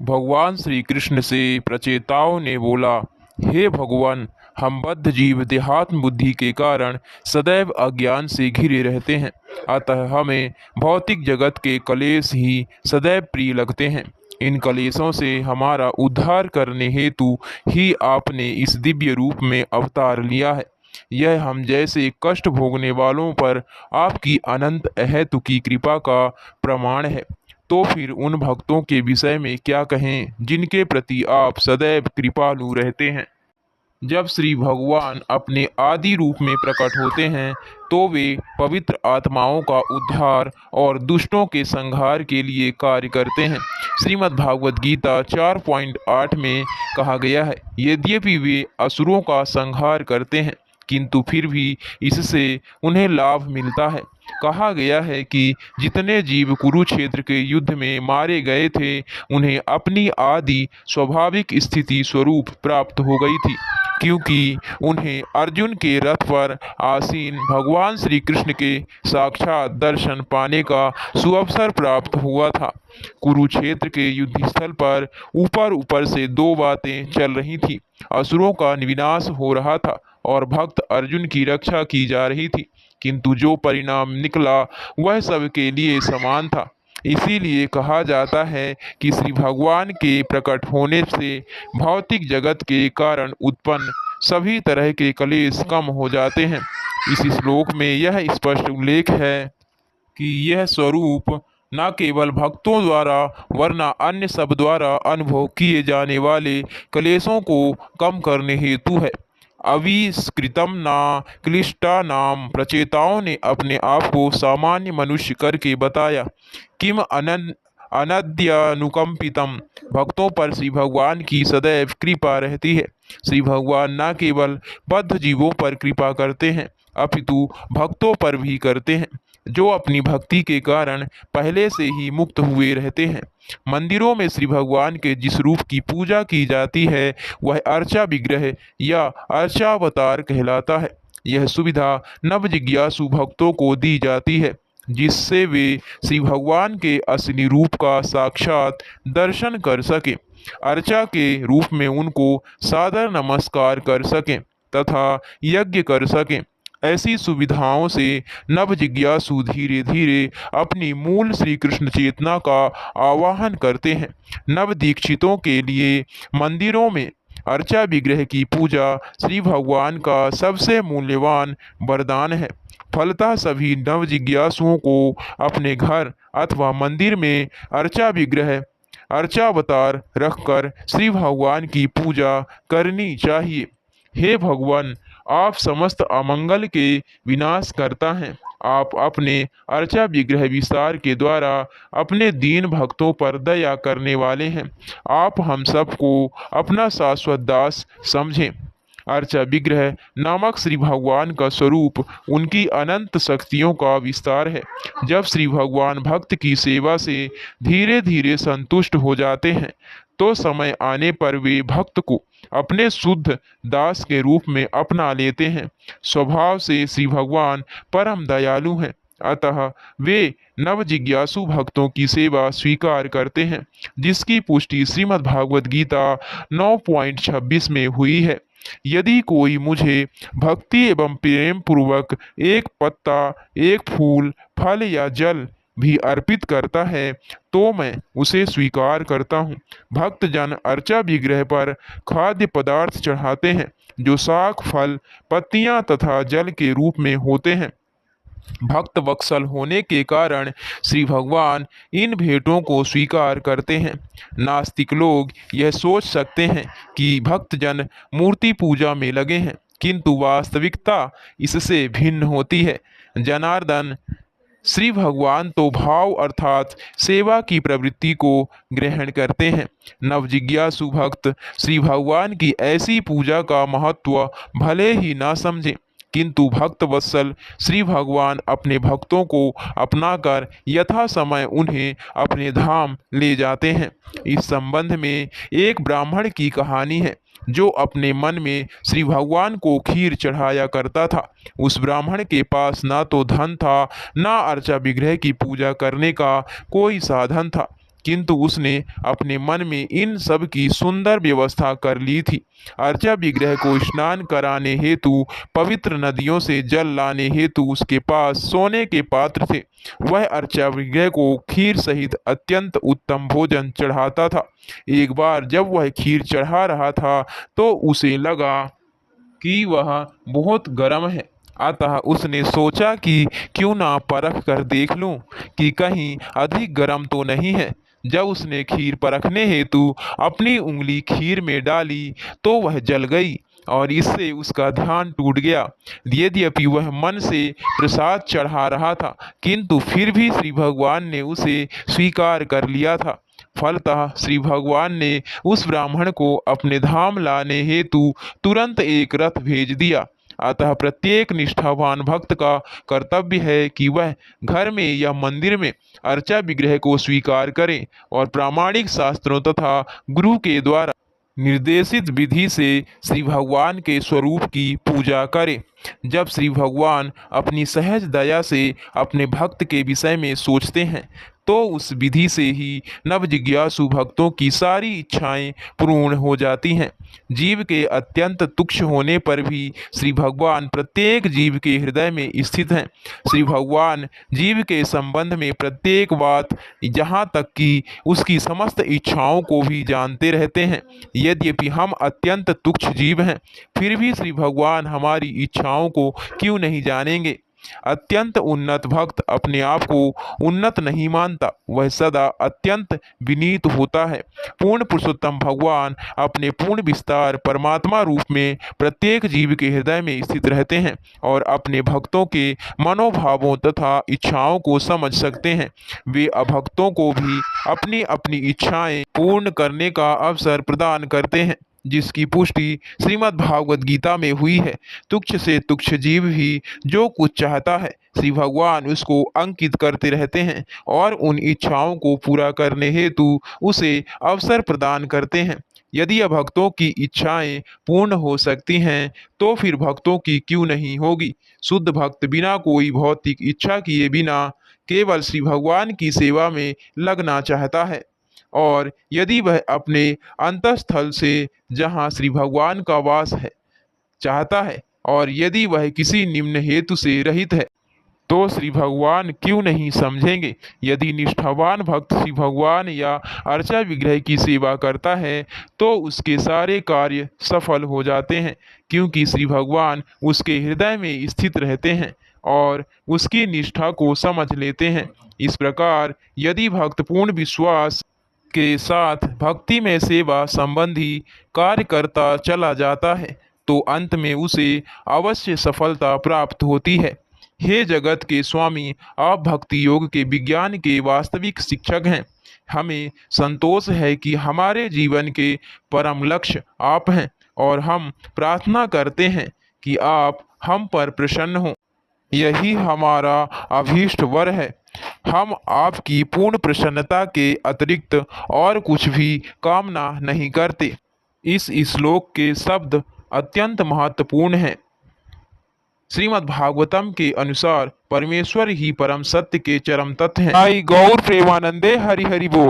भगवान श्री कृष्ण से प्रचेताओं ने बोला, हे भगवान, हम बद्ध जीव देहात्म बुद्धि के कारण सदैव अज्ञान से घिरे रहते हैं। अतः हमें भौतिक जगत के कलेश ही सदैव प्रिय लगते हैं। इन कलेशों से हमारा उद्धार करने हेतु ही आपने इस दिव्य रूप में अवतार लिया है। यह हम जैसे कष्ट भोगने वालों पर आपकी अनंत अहेतुकी कृपा का प्रमाण है। तो फिर उन भक्तों के विषय में क्या कहें जिनके प्रति आप सदैव कृपालु रहते हैं। जब श्री भगवान अपने आदि रूप में प्रकट होते हैं तो वे पवित्र आत्माओं का उद्धार और दुष्टों के संहार के लिए कार्य करते हैं। श्रीमद् भागवत गीता 4.8 में कहा गया है, यद्यपि वे असुरों का संहार करते हैं किंतु फिर भी इससे उन्हें लाभ मिलता है। कहा गया है कि जितने जीव कुरुक्षेत्र के युद्ध में मारे गए थे उन्हें अपनी आदि स्वाभाविक स्थिति स्वरूप प्राप्त हो गई थी, क्योंकि उन्हें अर्जुन के रथ पर आसीन भगवान श्री कृष्ण के साक्षात दर्शन पाने का सुअवसर प्राप्त हुआ था। कुरुक्षेत्र के युद्ध स्थल पर ऊपर ऊपर से दो बातें चल रही थी। असुरों का विनाश हो रहा था और भक्त अर्जुन की रक्षा की जा रही थी, किंतु जो परिणाम निकला वह सबके लिए समान था। इसीलिए कहा जाता है कि श्री भगवान के प्रकट होने से भौतिक जगत के कारण उत्पन्न सभी तरह के कलेश कम हो जाते हैं। इस श्लोक में यह स्पष्ट उल्लेख है कि यह स्वरूप न केवल भक्तों द्वारा वरना अन्य सब द्वारा अनुभव किए जाने वाले कलेशों को कम करने हेतु है। अविष्कृतम ना क्लिष्टा नाम प्रचेताओं ने अपने आप को सामान्य मनुष्य करके बताया। किम अनद्यानुकंपितम, भक्तों पर श्री भगवान की सदैव कृपा रहती है। श्री भगवान न केवल बद्ध जीवों पर कृपा करते हैं अपितु भक्तों पर भी करते हैं जो अपनी भक्ति के कारण पहले से ही मुक्त हुए रहते हैं। मंदिरों में श्री भगवान के जिस रूप की पूजा की जाती है वह अर्चा विग्रह या अर्चावतार कहलाता है। यह सुविधा नव जिज्ञासु भक्तों को दी जाती है जिससे वे श्री भगवान के असली रूप का साक्षात दर्शन कर सकें, अर्चा के रूप में उनको सादर नमस्कार कर सकें तथा यज्ञ कर सकें। ऐसी सुविधाओं से नव जिज्ञासु धीरे धीरे अपनी मूल श्री कृष्ण चेतना का आवाहन करते हैं। नव दीक्षितों के लिए मंदिरों में अर्चा विग्रह की पूजा श्री भगवान का सबसे मूल्यवान वरदान है। फलतः सभी नव जिज्ञासुओं को अपने घर अथवा मंदिर में अर्चा विग्रह अर्चावतार रखकर श्री भगवान की पूजा करनी चाहिए। हे भगवान, आप समस्त अमंगल के विनाश करता हैं। आप अपने अर्चा विग्रह विस्तार के द्वारा अपने दीन भक्तों पर दया करने वाले हैं। आप हम सबको अपना शाश्वत दास समझें। अर्चा विग्रह नामक श्री भगवान का स्वरूप उनकी अनंत शक्तियों का विस्तार है। जब श्री भगवान भक्त की सेवा से धीरे धीरे संतुष्ट हो जाते हैं तो समय आने पर वे भक्त को अपने शुद्ध दास के रूप में अपना लेते हैं। स्वभाव से श्री भगवान परम दयालु हैं, अतः वे नव जिज्ञासु भक्तों की सेवा स्वीकार करते हैं, जिसकी पुष्टि श्रीमद् भागवत गीता 9.26 में हुई है। यदि कोई मुझे भक्ति एवं प्रेम पूर्वक एक पत्ता, एक फूल, फल या जल भी अर्पित करता है तो मैं उसे स्वीकार करता हूँ। भक्तजन अर्चा विग्रह पर खाद्य पदार्थ चढ़ाते हैं जो शाक, फल, पत्तियां तथा जल के रूप में होते हैं। भक्त वत्सल होने के कारण श्री भगवान इन भेंटों को स्वीकार करते हैं। नास्तिक लोग यह सोच सकते हैं कि भक्तजन मूर्ति पूजा में लगे हैं, किंतु वास्तविकता इससे भिन्न होती है। जनार्दन, श्री भगवान तो भाव अर्थात सेवा की प्रवृत्ति को ग्रहण करते हैं। नव जिज्ञासु भक्त श्री भगवान की ऐसी पूजा का महत्व भले ही ना समझें, किंतु भक्त वत्सल श्री भगवान अपने भक्तों को अपनाकर यथा समय उन्हें अपने धाम ले जाते हैं। इस संबंध में एक ब्राह्मण की कहानी है जो अपने मन में श्री भगवान को खीर चढ़ाया करता था। उस ब्राह्मण के पास ना तो धन था, ना अर्चा विग्रह की पूजा करने का कोई साधन था। किंतु उसने अपने मन में इन सब की सुंदर व्यवस्था कर ली थी। अर्चा विग्रह को स्नान कराने हेतु पवित्र नदियों से जल लाने हेतु उसके पास सोने के पात्र थे। वह अर्चा विग्रह को खीर सहित अत्यंत उत्तम भोजन चढ़ाता था। एक बार जब वह खीर चढ़ा रहा था तो उसे लगा कि वह बहुत गर्म है। अतः उसने सोचा कि क्यों ना परख कर देख लूं कि कहीं अधिक गर्म तो नहीं है। जब उसने खीर परखने हेतु अपनी उंगली खीर में डाली तो वह जल गई और इससे उसका ध्यान टूट गया। यद्यपि वह मन से प्रसाद चढ़ा रहा था, किंतु फिर भी श्री भगवान ने उसे स्वीकार कर लिया था। फलतः श्री भगवान ने उस ब्राह्मण को अपने धाम लाने हेतु तुरंत एक रथ भेज दिया। अतः प्रत्येक निष्ठावान भक्त का कर्तव्य है कि वह घर में या मंदिर में अर्चा विग्रह को स्वीकार करे और प्रामाणिक शास्त्रों तथा गुरु के द्वारा निर्देशित विधि से श्री भगवान के स्वरूप की पूजा करे। जब श्री भगवान अपनी सहज दया से अपने भक्त के विषय में सोचते हैं तो उस विधि से ही नवजिज्ञासु भक्तों की सारी इच्छाएं पूर्ण हो जाती हैं। जीव के अत्यंत तुच्छ होने पर भी श्री भगवान प्रत्येक जीव के हृदय में स्थित हैं। श्री भगवान जीव के संबंध में प्रत्येक बात, यहाँ तक कि उसकी समस्त इच्छाओं को भी जानते रहते हैं। यद्यपि हम अत्यंत तुच्छ जीव हैं, फिर भी श्री भगवान हमारी इच्छाओं को क्यों नहीं जानेंगे। अत्यंत उन्नत भक्त अपने आप को उन्नत नहीं मानता, वह सदा अत्यंत विनीत होता है। पूर्ण पुरुषोत्तम भगवान अपने पूर्ण विस्तार परमात्मा रूप में प्रत्येक जीव के हृदय में स्थित रहते हैं और अपने भक्तों के मनोभावों तथा इच्छाओं को समझ सकते हैं। वे अभक्तों को भी अपनी अपनी इच्छाएं पूर्ण करने का अवसर प्रदान करते हैं, जिसकी पुष्टि श्रीमद् भागवत गीता में हुई है। तुच्छ से तुच्छ जीव भी जो कुछ चाहता है श्री भगवान उसको अंकित करते रहते हैं और उन इच्छाओं को पूरा करने हेतु उसे अवसर प्रदान करते हैं। यदि भक्तों की इच्छाएं पूर्ण हो सकती हैं तो फिर भक्तों की क्यों नहीं होगी। शुद्ध भक्त बिना कोई भौतिक इच्छा किए बिना केवल श्री भगवान की सेवा में लगना चाहता है। और यदि वह अपने अंतःस्थल से जहाँ श्री भगवान का वास है चाहता है और यदि वह किसी निम्न हेतु से रहित है तो श्री भगवान क्यों नहीं समझेंगे। यदि निष्ठावान भक्त श्री भगवान या अर्चा विग्रह की सेवा करता है तो उसके सारे कार्य सफल हो जाते हैं, क्योंकि श्री भगवान उसके हृदय में स्थित रहते हैं और उसकी निष्ठा को समझ लेते हैं। इस प्रकार यदि भक्त पूर्ण विश्वास के साथ भक्ति में सेवा संबंधी कार्य करता चला जाता है तो अंत में उसे अवश्य सफलता प्राप्त होती है। हे जगत के स्वामी, आप भक्ति योग के विज्ञान के वास्तविक शिक्षक हैं। हमें संतोष है कि हमारे जीवन के परम लक्ष्य आप हैं और हम प्रार्थना करते हैं कि आप हम पर प्रसन्न हों। यही हमारा अभीष्ट वर है। हम आपकी पूर्ण प्रसन्नता के अतिरिक्त और कुछ भी कामना नहीं करते। इस श्लोक के शब्द अत्यंत महत्वपूर्ण हैं। श्रीमद् भागवतम के अनुसार परमेश्वर ही परम सत्य के चरम तत्व हैं। आई गौर प्रेमानंदे हरि हरि बोल।